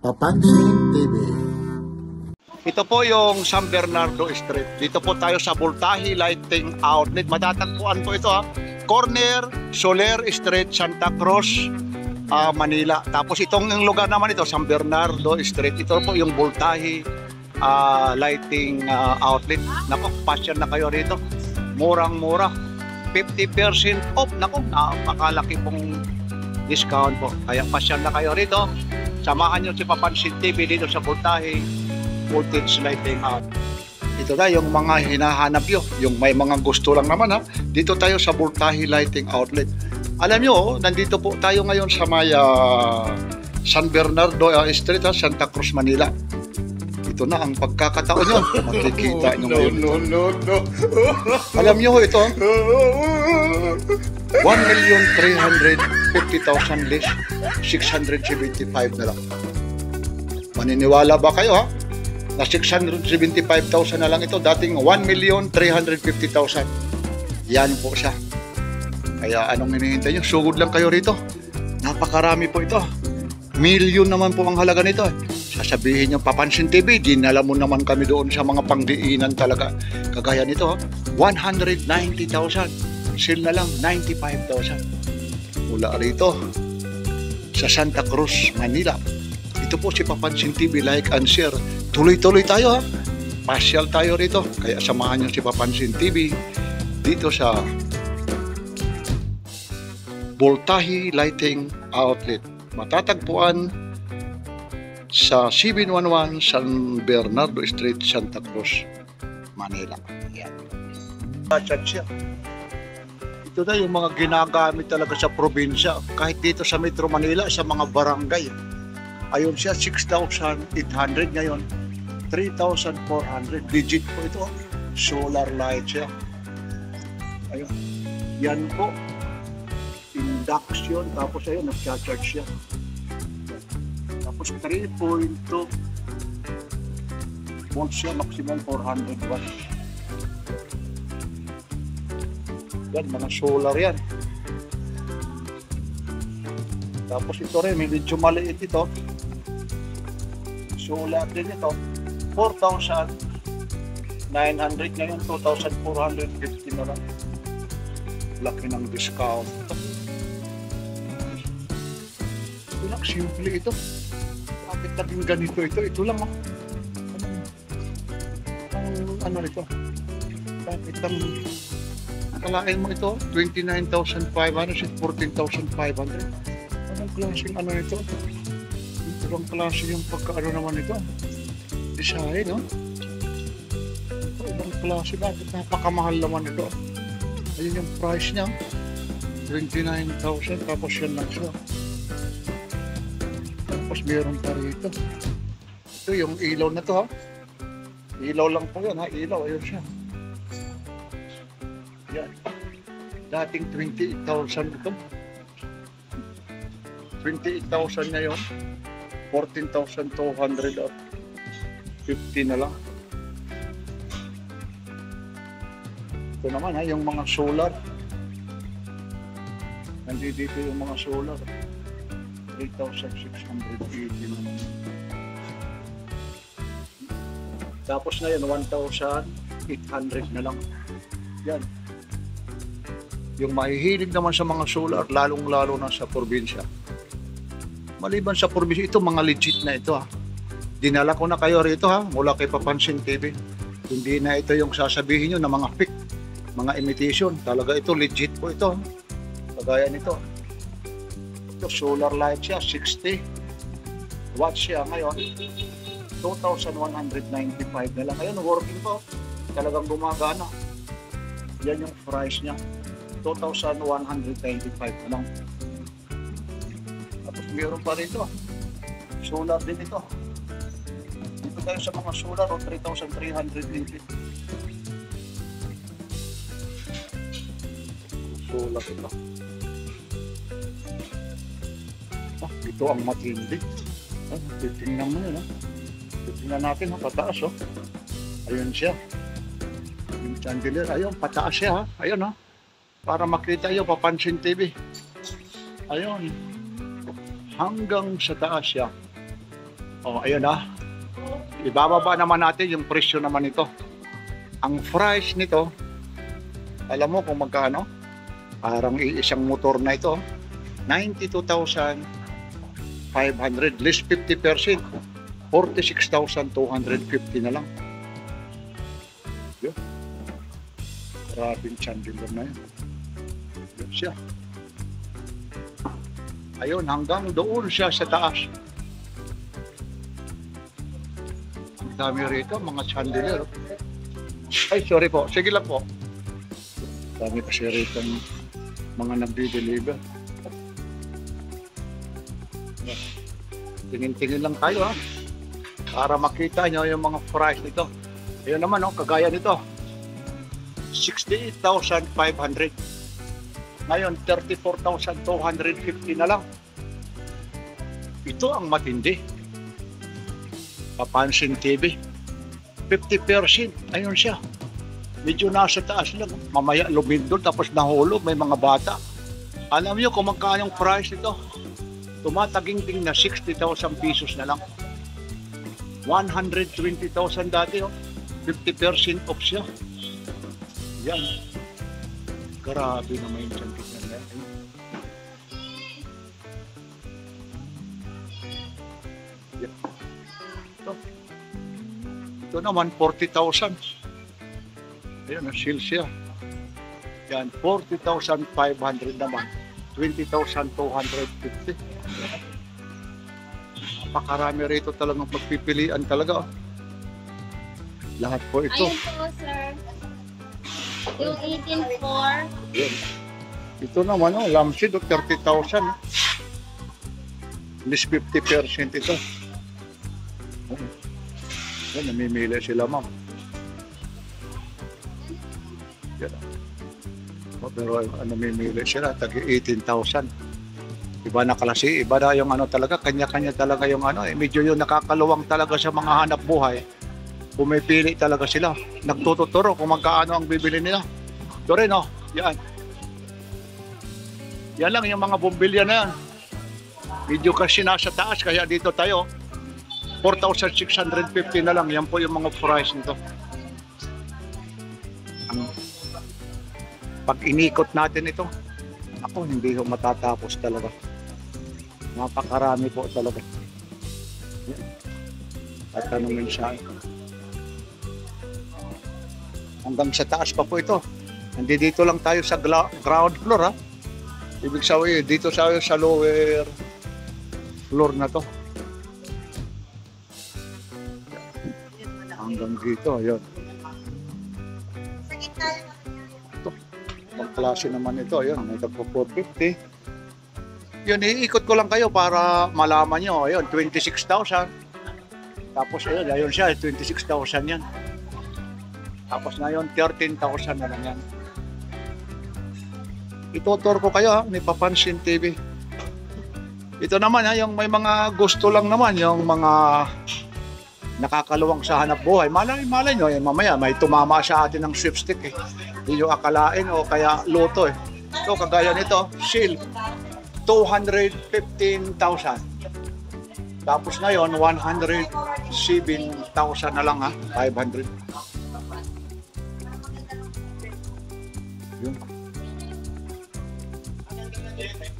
Papansin TV. Ito po yung San Bernardo Street. Dito po tayo sa Voltahe Lighting Outlet. Matatagpuan po ito corner Soler Street, Santa Cruz, Manila. Tapos itong lugar naman ito, San Bernardo Street. Ito po yung Voltahe Lighting Outlet. Naku, pasyan na kayo rito. Murang-mura. 50% off. Naku, napakalaki pong discount po. Kaya pasyan na kayo rito. Samahan nyo si Papansin TV dito sa Voltahe Voltage Lighting Out. Ito na yung mga hinahanap nyo, yung may mga gusto lang naman dito tayo sa Voltahe Lighting Outlet. Alam nyo, nandito po tayo ngayon sa may San Bernardo Street, Santa Cruz, Manila. Ito na ang pagkakataon nyo. Makikita nyo ngayon. No. Alam nyo ito, 1,350,000 less, 675 na lang. Maniniwala ba kayo na 675,000 na lang ito, dating 1,350,000. Yan po siya. Kaya anong hinihintay nyo? Sugod lang kayo rito. Napakarami po ito. Milyon naman po ang halaga nito. Sasabihin nyo, Papansin TV, dinala mo naman kami doon sa mga pangdiinan talaga. Kagaya nito, 190,000. Sale na lang, 95,000. Mula rito sa Santa Cruz, Manila. Ito po si Papansin TV, like and share. Tuloy-tuloy tayo Pasyal tayo rito. Kaya samahan nyo si Papansin TV dito sa Voltahe Lighting Outlet. Matatagpuan sa 711 San Bernardo Street, Santa Cruz, Manila. Yan. Ito na yung mga ginagamit talaga sa probinsya. Kahit dito sa Metro Manila, sa mga barangay. Ayun siya, 6,800 ngayon. 3,400. Legit po ito. Solar light siya. Ayun. Yan po. Induction. Tapos ayun, nag-charge siya. Tapos 3.2 volts siya. Maximum 400 watts. Yan, mga solar yan. Tapos ito rin, medyo maliit ito. Solar din ito. 4,900 ngayon, 2,450 na lang. Laki ng discount. Ito lang, simple ito. Bakit naging ganito ito? Ito lang ano ito? Bakit ang kalain mo ito? 29,500, 14,500. Anong klaseng ano ito? Ibang klase yung pagkaano naman ito. Design, no? Ibang klase, bakit napakamahal naman ito? Ayun yung price niya. 29,000, tapos yan lang siya. Tapos meron pa rito. Ito yung ilaw na to, Ilaw lang po yan, Ilaw, ayun siya. Yan. Dating 28,000 ito. 28,000 ngayon. 14,200 at 50 na lang. Ito naman yung mga solar. Nandito yung mga solar. 3,680 naman. Tapos na yun, 1,800 na lang. Yan. Yung mahihilig naman sa mga solar, lalong-lalo na sa probinsya. Maliban sa probinsya, ito mga legit na ito Dinala ko na kayo rito mula kay Papansin TV. Hindi na ito yung sasabihin nyo na mga fake, mga imitation. Talaga ito, legit po ito. Kagaya nito. Ito, solar light siya, 60 watts siya ngayon. 2,195 na lang. Ngayon, working po. Talagang gumagana. Yan yung price niya. 2,195 na lang. Tapos meron pa rito. Solar din ito. Dito tayo sa mga solar 3,380. Solar ito. Ito ang matindi. Titingnan mo yun. Titingnan natin pataas Ayun siya. Yung chandelier, ayun, pataas siya Ayun Para makita nyo, Papansin TV. Ayun. Hanggang sa taas siya. O, ayun na. Ibababa naman natin yung presyo naman nito. Ang price nito, alam mo kung magkano? Parang isang motor na ito. 92,500 less 50%. 46,250 na lang. Yun. Maraming chandelier na yun. Yun siya. Ayun, hanggang doon siya sa taas. Ang dami rito, mga chandelier. Ay, sorry po. Sige lang po. Dami kasi rito mga nagdi-deliver. Tingin-tingin lang tayo ha. Para makita nyo yung mga price nito. Ayun naman oh, kagaya nito. 68,500. Ngayon, 34,250 na lang. Ito ang matindi. Papansin TV. 50%. Ayun siya. Medyo nasa taas lang. Mamaya lumindol tapos nahulog. May mga bata. Alam niyo kung magkano yung price nito? Tumataging-ting na 60,000 pesos na lang. 120,000 dati. Oh. 50% off siya. Yan. Grabe naman yung tingnan natin. Yan. Ito naman 40,000. Ayun, seal siya. Yan, 40,500 naman. 20,250. Napakarami rito talagang pagpipilian talaga. Lahat po ito. Ayun po, sir. Yung 18.4. Yan. Ito naman, oh, lamsid, 30,000. Less 50% ito. Yan, namimili sila, ma'am. Yan. Pero namimili sila, tagi 18,000. Iba na klase, iba na yung ano talaga, kanya-kanya talaga yung ano, medyo yung nakakaluwang talaga sa mga hanap buhay. Pumipili talaga sila. Nagtututuro kung magkaano ang bibili nila. Ito rin, oh. Yan. Yan lang yung mga bumbilya na yan. Medyo kasi nasa taas, kaya dito tayo. 4,650 na lang. Yan po yung mga price nito. Pag inikot natin ito, ako hindi ko matatapos talaga. Napakarami po talaga. Yan. At tanongin siya. Hanggang sa taas pa po ito. Nandito lang tayo sa ground floor ha. Ibig sabihin dito tayo sa lower floor na to. Hanggang dito, yun. Ito, ang klase naman ito, yun. May tagpo 450. Yun, iikot ko lang kayo para malaman nyo. Ayun, 26,000. Tapos ayun siya, 26,000 yan. Tapos ngayon, 13,000 na lang yan. Itutur ko kayo ha, ni Papansin TV. Ito naman ha, yung may mga gusto lang naman, yung mga nakakaluwang sa hanap buhay. Malay nyo, mamaya may tumama sa atin ng sweepstick eh. Hindi nyo akalain o kaya loto eh. So kagaya nito, seal, 215,000. Tapos ngayon, 107,000 na lang ha, 500. Yun.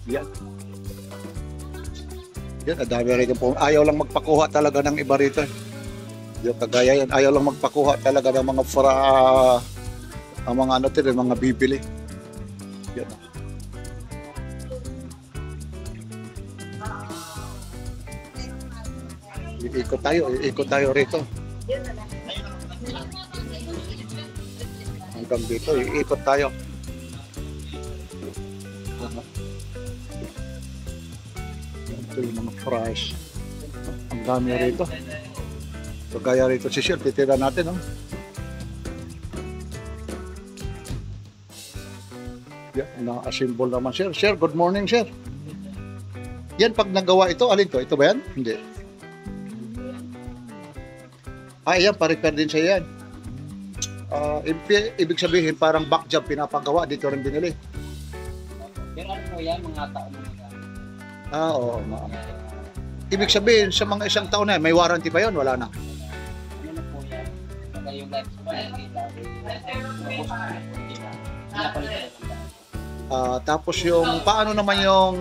Yan. Yan, adami rito po. Ayaw lang magpakuha talaga ng iba rito. Yung kagaya yan, ayaw lang magpakuha talaga ng mga ang mga ano tira, mga bibili. Yan. Iikot tayo rito. Hanggang dito, iikot tayo. Ito yung mga price. Ang dami rito. So kaya rito si Sir, titira natin. Oh. Yan, na-assemble naman Sir. Sir, good morning Sir. Yan, pag nagawa ito, alin to? Ito ba yan? Hindi. Yan, pa-repair din siya yan. Ibig sabihin, parang back job pinapagawa, dito rin binili. Pero ano po yan, mga tao mo Oo. Ibig sabihin, sa mga isang taon na, may warranty pa yun? Wala na. Ano na po yan? Pagka yung lifespan, pinapalitan na. Tapos yung, paano naman yung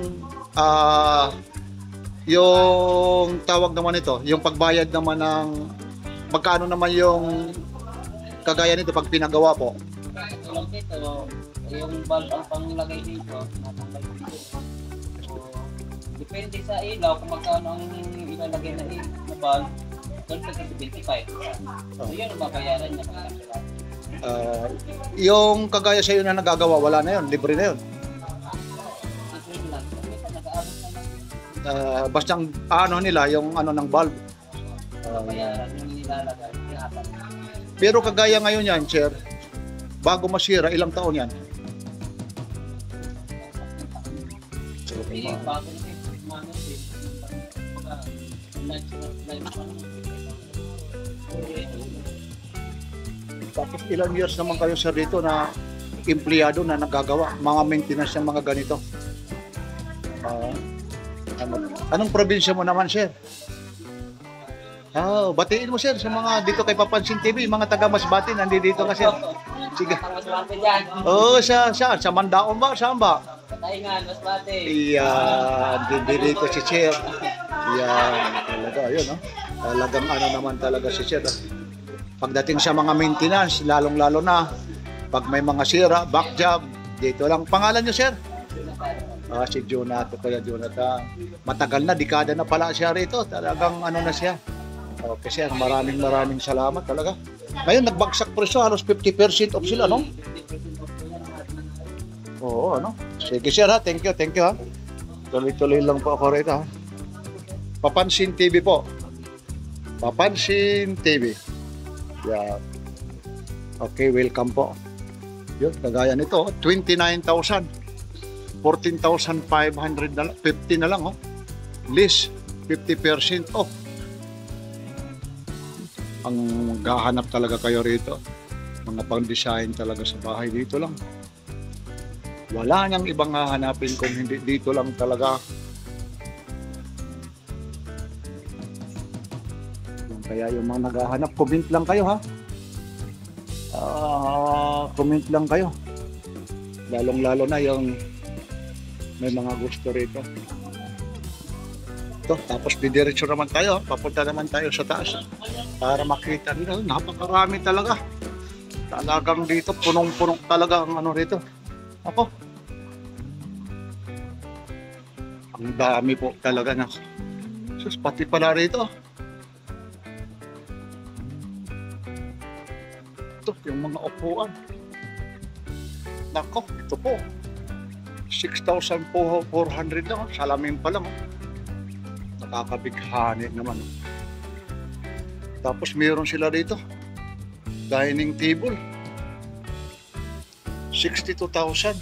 tawag naman ito, yung pagbayad naman ng, magkano naman yung kagaya nito pag pinagawa po? Tulad dito, yung bulb ang panglagay dito, natanggal dito. So, depende sa ilaw kung magkano ang ilalagay na bulb, doon sa 25. So, yun ang babayaran niya pag naglalagay. Yung kagaya sa iyo na nagagawa, wala na yun, libre na yun. Dito lang. Minsan nag-aabot naman Basta ano nila, yung ano ng bulb. babayaran yung nilalagay. Pinapan. Pero kagaya ngayon yan, sir, bago masira, ilang taon yan? Hindi, bago na yung mga Tapos ilang years naman kayo sir dito na empleyado na nagagawa, mga maintenance ng mga ganito? Anong probinsya mo naman sir? Batiin mo sir sa mga dito kay Papansin TV, mga taga Masbate nandito ka sir. Sige. Sa Mandaon ba? Saan ba? Kataingan, Masbate. Iyan, dito si sir. Iyan, talaga, yun, no? Talagang ano naman talaga si sir. Pagdating sa mga maintenance, lalong-lalo na, pag may mga sira, back job, dito lang. Pangalan nyo, sir? Si Jonathan, Kuya Jonathan. Matagal na, dekada na pala siya rito. Talagang ano na siya. Okay, sir, maraming salamat talaga. Ngayon, nagbagsak presyo, halos 50% off sila, no? Oo, ano? Sige, sir, ha? Thank you, ha? Tuloy-tuloy lang po ako rito, ha? Papansin TV po. Papansin TV. Yeah. Okay, welcome po. Yun, kagaya nito, 29,000. 14,500 na lang, 50 na lang, oh. List, 50% off. Ang gahanap talaga kayo rito. Mga pang-design talaga sa bahay dito lang. Wala niyang ibang hahanapin kung hindi dito lang talaga. Kaya yung mga naghahanap, comment lang kayo ha. Comment lang kayo. Lalong-lalo na yung may mga gusto rito. Ito, tapos didiretso naman tayo. Papunta naman tayo sa taas. Para makita nila, napakarami talaga. Talagang dito, punong-punong talaga ang ano rito. Ako. Ang dami po talaga na. Sus, pati pala rito. Yung mga upuan. Nako, ito po. 6,400 lang. Salamin pa lang. Nakakabighani naman. Tapos mayroon sila dito. Dining table. 62,000.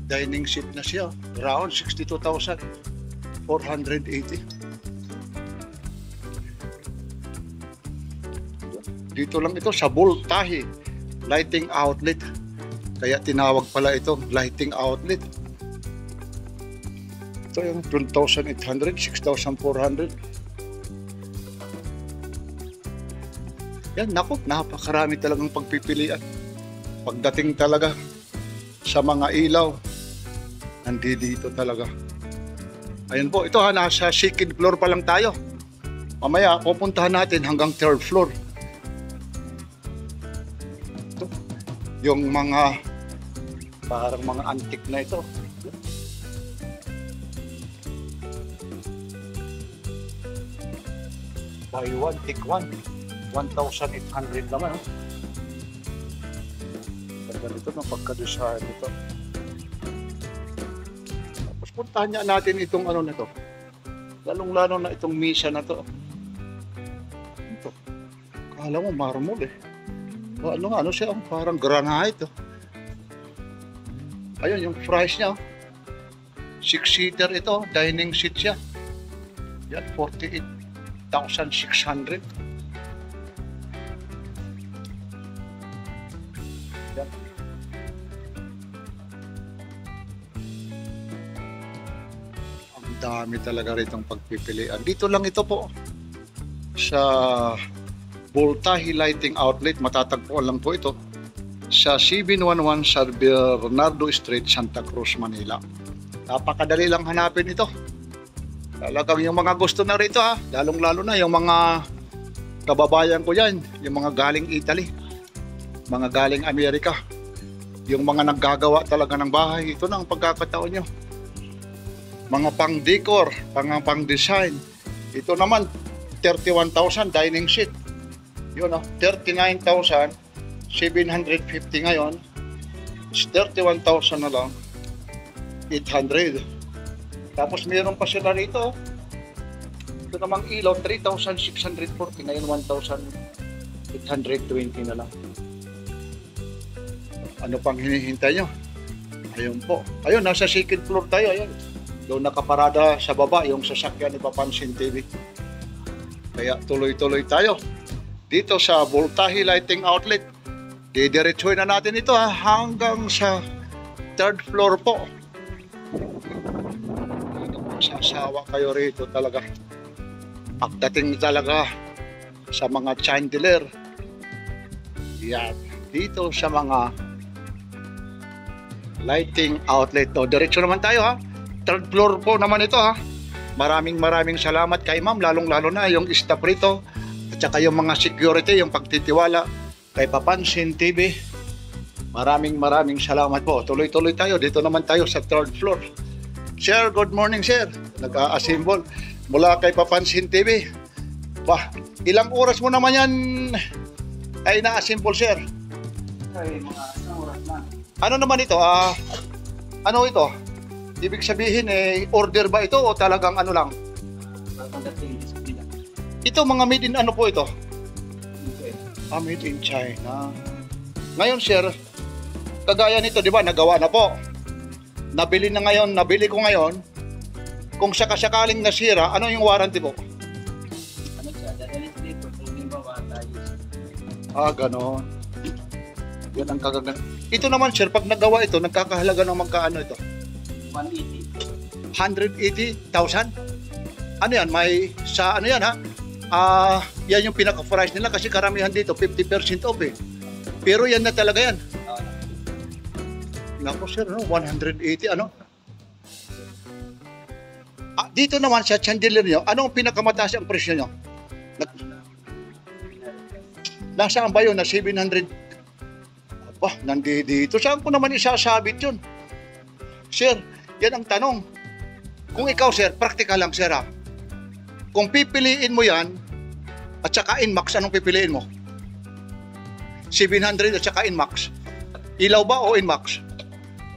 Dining seat na siya. Round 62,480. Dito lang ito sa Voltahe Lighting Outlet. Kaya tinawag pala ito lighting outlet. Ito yung 12,800, 6,400. Yan, naku, napakarami talagang pagpipilian. Pagdating talaga sa mga ilaw, nandito talaga. Ayun po, ito ha, nasa second floor pa lang tayo. Mamaya, pupuntahan natin hanggang third floor. Yung mga parang mga antique na ito. Buy one, take one. 1,800 naman. Ganito ng pagka-design ito. Tapos puntahan niya natin itong ano na to. Lalong-lalo na itong misa na to. Ito. Kala mo marmol eh. Ano siya, parang granite. Ayun, yung price niya. 6-seater ito, dining seat siya. Yan, 48,600. Yan. Dami talaga rito pagpipilian. Dito lang ito po sa Voltahe Lighting Outlet. Matatagpuan lang po ito sa 711 sa Bernardo Street, Santa Cruz, Manila. Napakadali lang hanapin ito. Talagang yung mga gusto na rito ha, lalong-lalo na yung mga kababayan ko yan, yung mga galing Italy, mga galing Amerika, yung mga naggagawa talaga ng bahay. Ito na ang pagkakataon nyo. Mga pang-decor, pang-design. Ito naman, 31,000 dining sheet. Yun o, 39,750 ngayon. Is 31,000 na lang. 800. Tapos meron pa sila rito. Ito namang ilaw, 3,640. Ngayon, 1,820 na lang. Ano pang hinihintay nyo? Ayun po. Ayun, nasa second floor tayo. Ayun. Doon nakaparada sa baba yung sasakyan ni Papansin TV. Kaya tuloy-tuloy tayo dito sa Voltahe Lighting Outlet. Didiretsuhin na natin ito ha, hanggang sa third floor po. Sasawa kayo rito talaga. Pagdating talaga sa mga chandelier. Yan. Dito sa mga lighting outlet. No, diretso naman tayo ha. Third floor po naman ito ha. Maraming salamat kay ma'am, lalong-lalo na yung staff rito at saka yung mga security, yung pagtitiwala kay Papansin TV. Maraming salamat po. Tuloy-tuloy tayo. Dito naman tayo sa third floor. Sir, good morning sir. Nag-a-assemble mula kay Papansin TV. Bah, ilang oras mo naman yan ay na-assemble sir? Ay, mga isang oras lang. Ano naman ito? Ano ito? Ibig sabihin order ba ito o talagang ano lang? Ito mga made in ano po ito? Made in China. Ngayon sir, kagaya nito, di ba, nagawa na po. Nabili ko ngayon. Kung sakasakaling nasira, ano yung warranty po? Ano siya? Dadalit dito. Kung limbawa tayo. Ganon. Yan ang kagagan. Ito naman sir, pag nagawa ito, nagkakahalaga ng magkaano ito? 180. 180,000? Ano yan? May sa ano yan ha? Yan yung pinaka-price nila kasi karamihan dito 50% off eh. Pero yan na talaga yan. Nako sir, no? 180 ano? Dito naman sa chandelier nyo, anong pinakamataas ang presyo nyo? Nasaan ba yun na 700? Aba, nandito. Saan ko naman isasabit yun? Sir, yan ang tanong. Kung ikaw sir, practical lang sir ha. Kung pipiliin mo yan, at saka Inmax, anong pipiliin mo? 700 at saka Inmax. Ilaw ba o Inmax?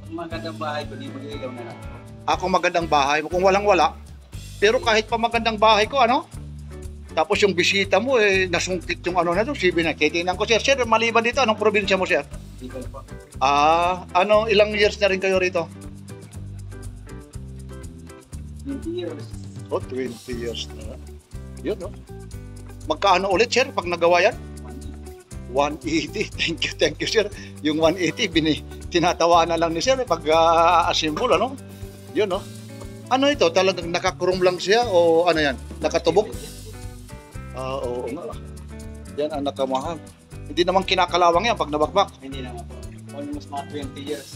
Kung magandang bahay ko, di mag-ilaw na lang. Ako magandang bahay mo, kung walang-wala. Pero kahit pa magandang bahay ko, ano? Tapos yung bisita mo, nasungkit yung ano na ito, titingnan ko sir. Sir, maliban dito, anong probinsya mo sir? Dito po. Ilang years na rin kayo rito? 20 years. 20 years na. Yun, no? Magkaano ulit, sir, pag nagawa yan? 180. Thank you, sir. Yung 180, tinatawa na lang ni sir pag assemble, ano? Yun, no? Ano ito? Talagang nakakrom lang siya o ano yan? Nakatubok? Oo nga. Yan ang nakamahal. Hindi naman kinakalawang yan pag nabakbak. Hindi naman po. Almost mga 20 years.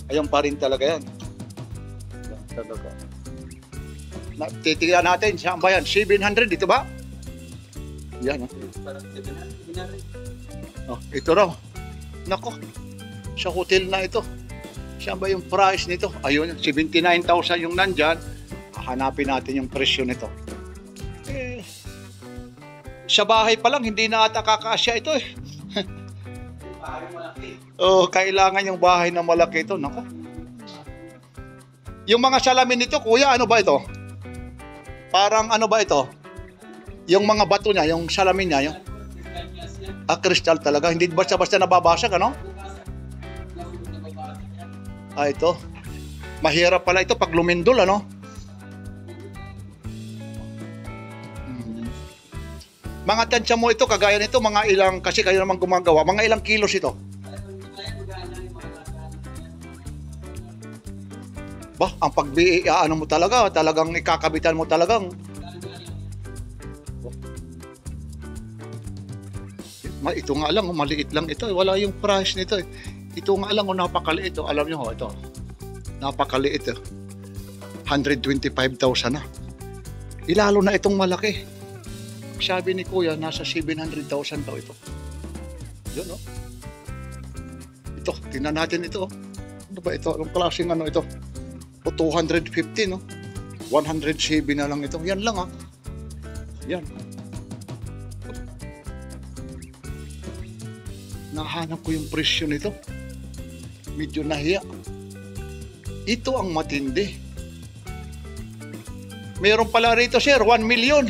Ayun pa rin talaga yan. Talaga. Titignan natin, saan ba yan? 700, dito ba? Yan, ito raw. Nako, sa hotel na ito. Saan ba yung price nito? Ayun, 79,000 yung nandyan. Hanapin natin yung presyo nito. Sa bahay pa lang, hindi na ata kakasya ito eh. Kailangan yung bahay na malaki ito. Nako. Yung mga salamin nito, kuya, ano ba ito? Parang ano ba ito? Yung mga bato niya, yung salamin niya, yung kristal talaga. Hindi basta-basta nababasag, ano? Ito. Mahirap pala ito pag lumindol, ano? Mga tansya mo ito, kagaya nito, mga ilang, kasi kayo naman gumagawa, mga ilang kilos ito? Ba, ang ano mo talaga, talagang ikakabitan mo talagang. Ito nga lang, maliit lang ito. Wala yung price nito. Ito nga lang, napakaliit. Alam nyo, ito. Napakaliit. 125,000 na. Ilalo na itong malaki. Sabi ni Kuya, nasa 700,000 daw ito. Yun, no? Ito, tingnan natin ito. Ano ba ito? Anong klaseng ano ito? O 250, no? 107 na lang ito. Yan lang, ha? Yan. Nahanap ko yung presyo nito. Medyo nahiya. Ito ang matindi. Meron pala rito, sir, 1 million.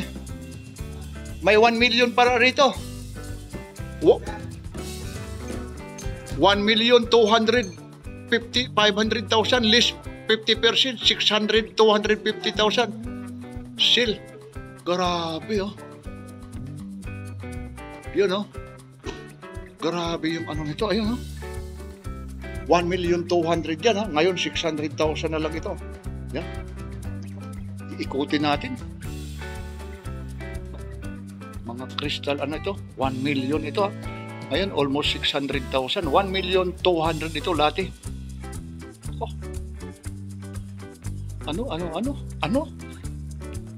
May 1 million para rito. 1,250,500,000 less 50%, 600, 250,000. Sale. Grabe, oh. Yun, oh. Grabe yung ano nito. Ayun, oh. 1,200,000 yan, ha. Ngayon, 600,000 na lang ito. Yan. Iikutin natin. Mga crystal, ano ito? 1 million ito, ha. Ngayon, almost 600,000. 1,200,000 ito, lati. Oh. Ano?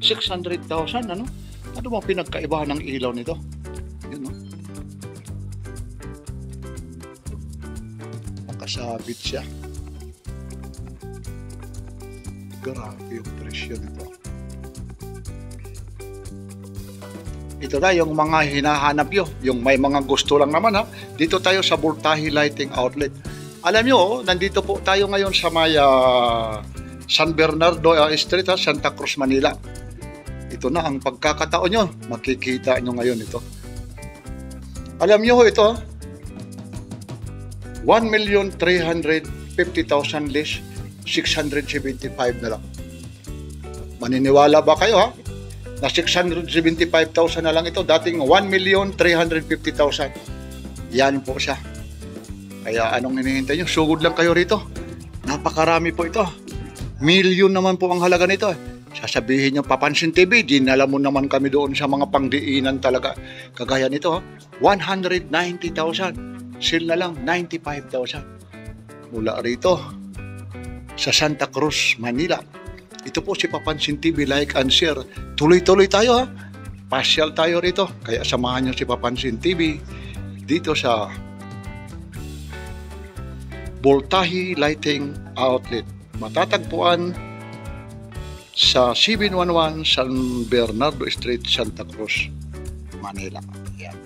600,000, ano? Ano bang pinagkaibahan ng ilaw nito? Yun, no? Nakasabit siya. Grabe yung presyo nito. Ito na yung mga hinahanap nyo. Yung may mga gusto lang naman, ha. Dito tayo sa Voltahe Lighting Outlet. Alam nyo, nandito po tayo ngayon sa may San Bernardo Street, ha, Santa Cruz, Manila. Ito na ang pagkakataon nyo. Makikita nyo ngayon ito. Alam nyo ito, 1,350,000 less 675 na lang. Maniniwala ba kayo, ha? Na 675,000 na lang ito. Dating 1,350,000. Yan po siya. Kaya anong hinihintay nyo? Sugod lang kayo rito. Napakarami po ito. Milyon naman po ang halaga nito. Sasabihin nyo, Papansin TV, dinala mo naman kami doon sa mga pangdiinan talaga. Kagaya nito, 190,000. Sale na lang, 95,000. Mula rito, sa Santa Cruz, Manila. Ito po si Papansin TV, like and share. Tuloy-tuloy tayo, ha. Pasyal tayo rito. Kaya samahan nyo si Papansin TV dito sa Voltahe Lighting Outlet. Matatagpuan sa 711 San Bernardo Street, Santa Cruz, Manila. Yan.